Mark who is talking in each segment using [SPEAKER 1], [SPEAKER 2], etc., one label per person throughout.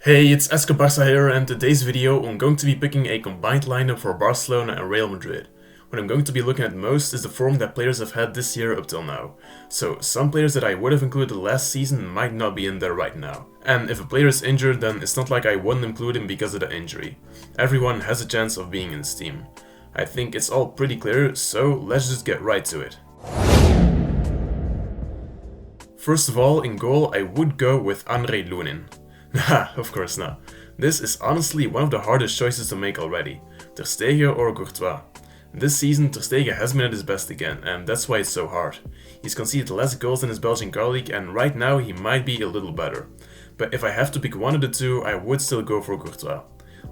[SPEAKER 1] Hey, it's Barça here, and in today's video I'm going to be picking a combined lineup for Barcelona and Real Madrid. What I'm going to be looking at most is the form that players have had this year up till now. So some players that I would have included last season might not be in there right now. And if a player is injured, then it's not like I wouldn't include him because of the injury. Everyone has a chance of being in this team. I think it's all pretty clear, so let's just get right to it. First of all, in goal I would go with André Lunin. Haha, of course not. This is honestly one of the hardest choices to make already. Ter Stegen or Courtois. This season Ter Stegen has been at his best again, and that's why it's so hard. He's conceded less goals than his Belgian colleague, and right now he might be a little better. But if I have to pick one of the two, I would still go for Courtois.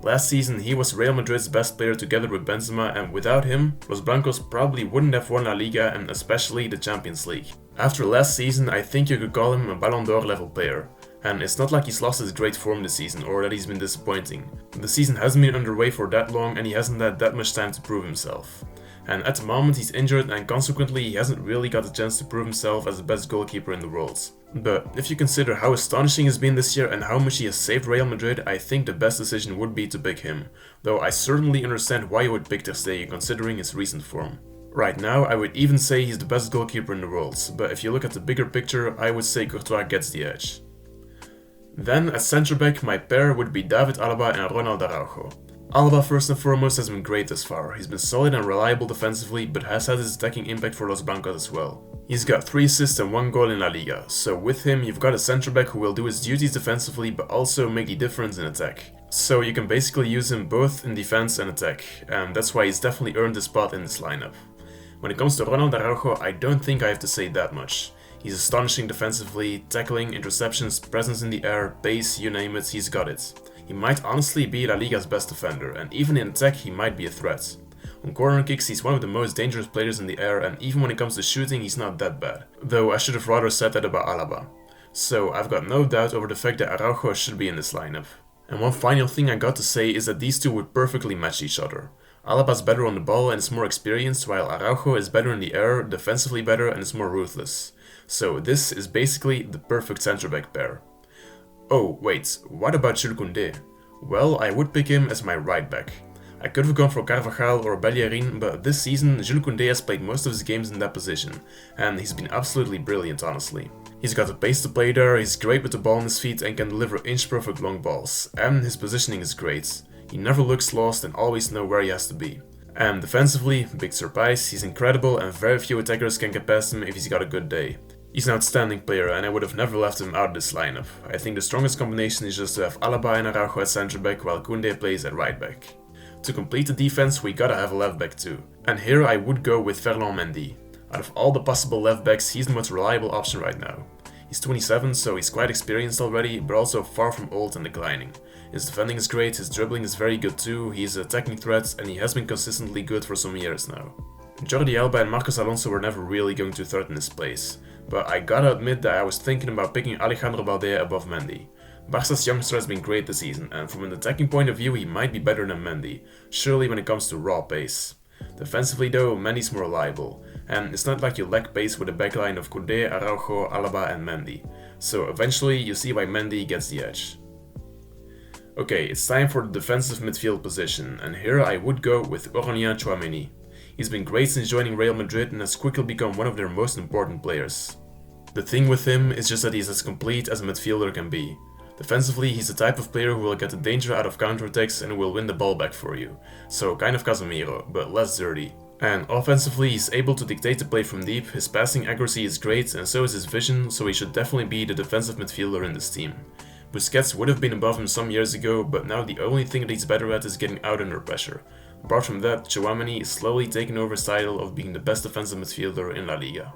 [SPEAKER 1] Last season he was Real Madrid's best player together with Benzema, and without him, Los Blancos probably wouldn't have won La Liga and especially the Champions League. After last season, I think you could call him a Ballon d'Or level player. And it's not like he's lost his great form this season or that he's been disappointing. The season hasn't been underway for that long and he hasn't had that much time to prove himself. And at the moment he's injured and consequently he hasn't really got the chance to prove himself as the best goalkeeper in the world. But if you consider how astonishing he's been this year and how much he has saved Real Madrid, I think the best decision would be to pick him. Though I certainly understand why you would pick Ter Stegen considering his recent form. Right now I would even say he's the best goalkeeper in the world, but if you look at the bigger picture I would say Courtois gets the edge. Then, at centre-back, my pair would be David Alaba and Ronald Araujo. Alaba first and foremost has been great thus far. He's been solid and reliable defensively, but has had his attacking impact for Los Blancos as well. He's got 3 assists and 1 goal in La Liga, so with him you've got a centre-back who will do his duties defensively but also make the difference in attack. So you can basically use him both in defense and attack, and that's why he's definitely earned a spot in this lineup. When it comes to Ronald Araujo, I don't think I have to say that much. He's astonishing defensively, tackling, interceptions, presence in the air, pace, you name it, he's got it. He might honestly be La Liga's best defender, and even in attack he might be a threat. On corner kicks he's one of the most dangerous players in the air, and even when it comes to shooting he's not that bad. Though I should have rather said that about Alaba. So I've got no doubt over the fact that Araujo should be in this lineup. And one final thing I got to say is that these two would perfectly match each other. Alaba's better on the ball and is more experienced, while Araujo is better in the air, defensively better and is more ruthless. So this is basically the perfect centre-back pair. Oh wait, what about Jules Koundé? Well, I would pick him as my right back. I could have gone for Carvajal or Bellerin, but this season Jules Koundé has played most of his games in that position, and he's been absolutely brilliant honestly. He's got the pace to play there, he's great with the ball in his feet and can deliver inch-perfect long balls, and his positioning is great. He never looks lost and always knows where he has to be. And defensively, big surprise, he's incredible and very few attackers can get past him if he's got a good day. He's an outstanding player and I would have never left him out of this lineup. I think the strongest combination is just to have Alaba and Araujo at centre back while Koundé plays at right back. To complete the defense we gotta have a left back too. And here I would go with Ferland Mendy. Out of all the possible left backs he's the most reliable option right now. He's 27 so he's quite experienced already but also far from old and declining. His defending is great, his dribbling is very good too, he's an attacking threat and he has been consistently good for some years now. Jordi Alba and Marcos Alonso were never really going to threaten his place. But I gotta admit that I was thinking about picking Alejandro Balde above Mendy. Barca's youngster has been great this season, and from an attacking point of view he might be better than Mendy, surely when it comes to raw pace. Defensively though, Mendy's more reliable, and it's not like you lack pace with a backline of Koundé, Araujo, Alaba and Mendy, so eventually you see why Mendy gets the edge. Okay, it's time for the defensive midfield position, and here I would go with Aurélien Tchouaméni. He's been great since joining Real Madrid and has quickly become one of their most important players. The thing with him is just that he's as complete as a midfielder can be. Defensively, he's the type of player who will get the danger out of counterattacks and who will win the ball back for you. So kind of Casemiro, but less dirty. And offensively, he's able to dictate the play from deep, his passing accuracy is great and so is his vision, so he should definitely be the defensive midfielder in this team. Busquets would have been above him some years ago, but now the only thing that he's better at is getting out under pressure. Apart from that, Tchouaméni is slowly taking over his title of being the best defensive midfielder in La Liga.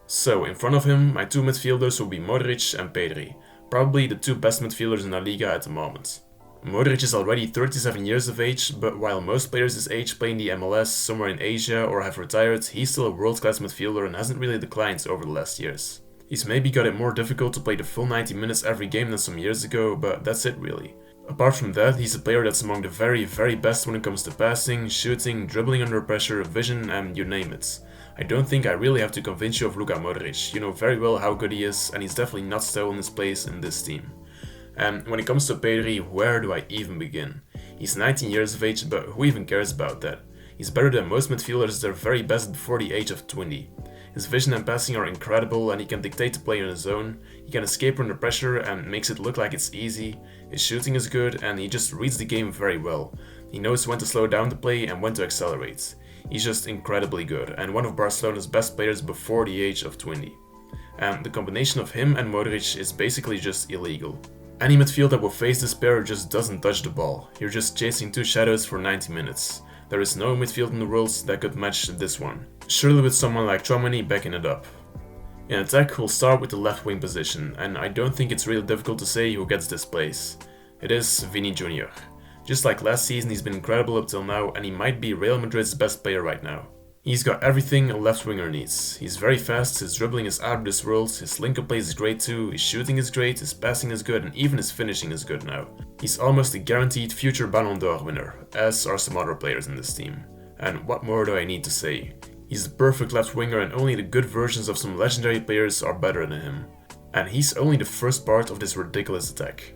[SPEAKER 1] So, in front of him, my two midfielders will be Modric and Pedri, probably the two best midfielders in La Liga at the moment. Modric is already 37 years of age, but while most players his age play in the MLS, somewhere in Asia or have retired, he's still a world-class midfielder and hasn't really declined over the last years. He's maybe got it more difficult to play the full 90 minutes every game than some years ago, but that's it really. Apart from that, he's a player that's among the very best when it comes to passing, shooting, dribbling under pressure, vision and you name it. I don't think I really have to convince you of Luka Modric, you know very well how good he is and he's definitely not stolen his place in this team. And when it comes to Pedri, where do I even begin? He's 19 years of age, but who even cares about that? He's better than most midfielders at their very best before the age of 20. His vision and passing are incredible, and he can dictate the play on his own. He can escape under pressure and makes it look like it's easy. His shooting is good, and he just reads the game very well. He knows when to slow down the play and when to accelerate. He's just incredibly good, and one of Barcelona's best players before the age of 20. And the combination of him and Modric is basically just illegal. Any midfield that will face this pair just doesn't touch the ball. You're just chasing two shadows for 90 minutes. There is no midfield in the world that could match this one. Surely with someone like Tchouaméni backing it up. In attack, we'll start with the left wing position, and I don't think it's really difficult to say who gets this place. It is Vini Jr. Just like last season, he's been incredible up till now, and he might be Real Madrid's best player right now. He's got everything a left winger needs. He's very fast, his dribbling is out of this world, his link-up play is great too, his shooting is great, his passing is good, and even his finishing is good now. He's almost a guaranteed future Ballon d'Or winner, as are some other players in this team. And what more do I need to say? He's the perfect left winger, and only the good versions of some legendary players are better than him. And he's only the first part of this ridiculous attack.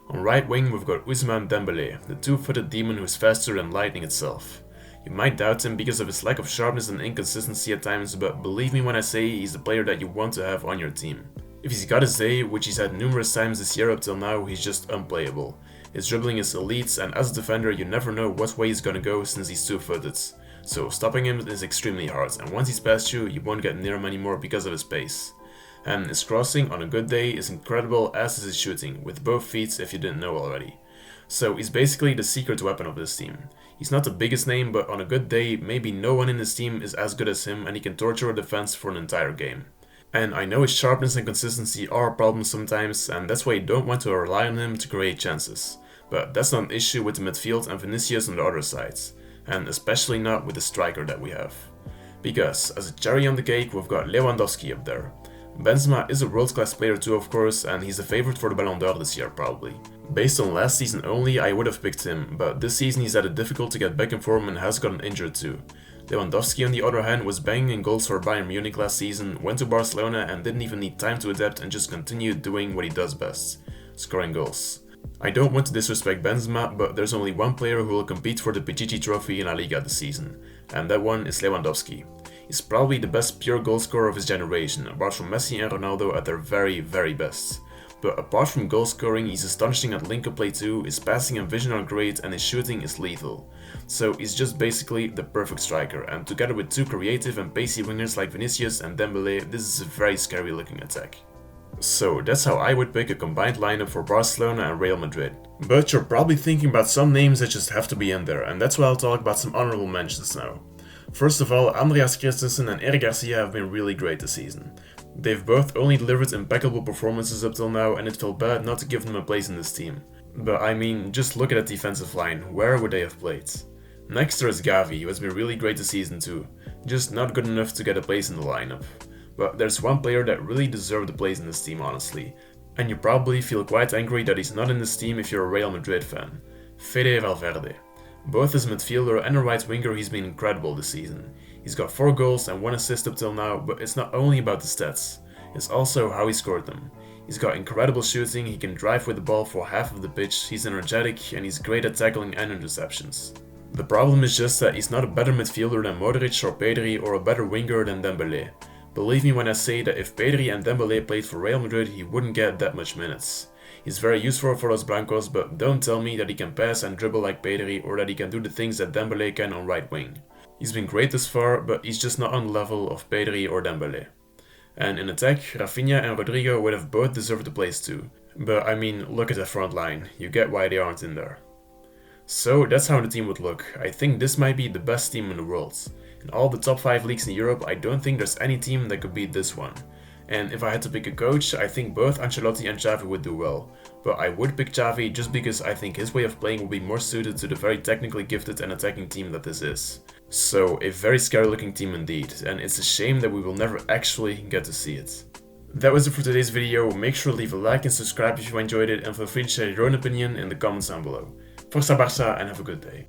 [SPEAKER 1] On right wing we've got Ousmane Dembélé, the two-footed demon who's faster than lightning itself. You might doubt him because of his lack of sharpness and inconsistency at times, but believe me when I say he's the player that you want to have on your team. If he's got his day, which he's had numerous times this year up till now, he's just unplayable. His dribbling is elite, and as a defender you never know what way he's gonna go since he's two-footed. So stopping him is extremely hard, and once he's past you, you won't get near him anymore because of his pace. And his crossing on a good day is incredible, as is his shooting, with both feet if you didn't know already. So he's basically the secret weapon of this team. He's not the biggest name, but on a good day, maybe no one in his team is as good as him, and he can torture a defense for an entire game. And I know his sharpness and consistency are problems sometimes, and that's why you don't want to rely on him to create chances. But that's not an issue with the midfield and Vinicius on the other sides, and especially not with the striker that we have. Because, as a cherry on the cake, we've got Lewandowski up there. Benzema is a world-class player too, of course, and he's the favorite for the Ballon d'Or this year probably. Based on last season only, I would have picked him, but this season he's had it difficult to get back in form and has gotten injured too. Lewandowski on the other hand was banging in goals for Bayern Munich last season, went to Barcelona and didn't even need time to adapt and just continued doing what he does best, scoring goals. I don't want to disrespect Benzema, but there's only one player who will compete for the Pichichi trophy in La Liga this season, and that one is Lewandowski. He's probably the best pure goal scorer of his generation, apart from Messi and Ronaldo at their very, very best. But apart from goal scoring, he's astonishing at link-up play too, his passing and vision are great, and his shooting is lethal. So he's just basically the perfect striker, and together with two creative and pacey wingers like Vinicius and Dembélé, this is a very scary looking attack. So that's how I would pick a combined lineup for Barcelona and Real Madrid. But you're probably thinking about some names that just have to be in there, and that's why I'll talk about some honorable mentions now. First of all, Andreas Christensen and Eric Garcia have been really great this season. They've both only delivered impeccable performances up till now, and it felt bad not to give them a place in this team. But I mean, just look at that defensive line, where would they have played? Next there is Gavi, who has been really great this season too, just not good enough to get a place in the lineup. But there's one player that really deserved a place in this team honestly, and you probably feel quite angry that he's not in this team if you're a Real Madrid fan. Fede Valverde. Both as midfielder and a right winger he's been incredible this season. He's got 4 goals and 1 assist up till now, but it's not only about the stats, it's also how he scored them. He's got incredible shooting, he can drive with the ball for half of the pitch, he's energetic and he's great at tackling and interceptions. The problem is just that he's not a better midfielder than Modric or Pedri or a better winger than Dembélé. Believe me when I say that if Pedri and Dembélé played for Real Madrid he wouldn't get that much minutes. He's very useful for Los Blancos, but don't tell me that he can pass and dribble like Pedri or that he can do the things that Dembélé can on right wing. He's been great thus far, but he's just not on the level of Pedri or Dembélé. And in attack, Rafinha and Rodrigo would have both deserved a place too. But I mean, look at the front line, you get why they aren't in there. So that's how the team would look. I think this might be the best team in the world. In all the top 5 leagues in Europe, I don't think there's any team that could beat this one. And if I had to pick a coach, I think both Ancelotti and Xavi would do well. But I would pick Xavi just because I think his way of playing will be more suited to the very technically gifted and attacking team that this is. So a very scary looking team indeed, and it's a shame that we will never actually get to see it. That was it for today's video. Make sure to leave a like and subscribe if you enjoyed it, and feel free to share your own opinion in the comments down below. Força Barça and have a good day.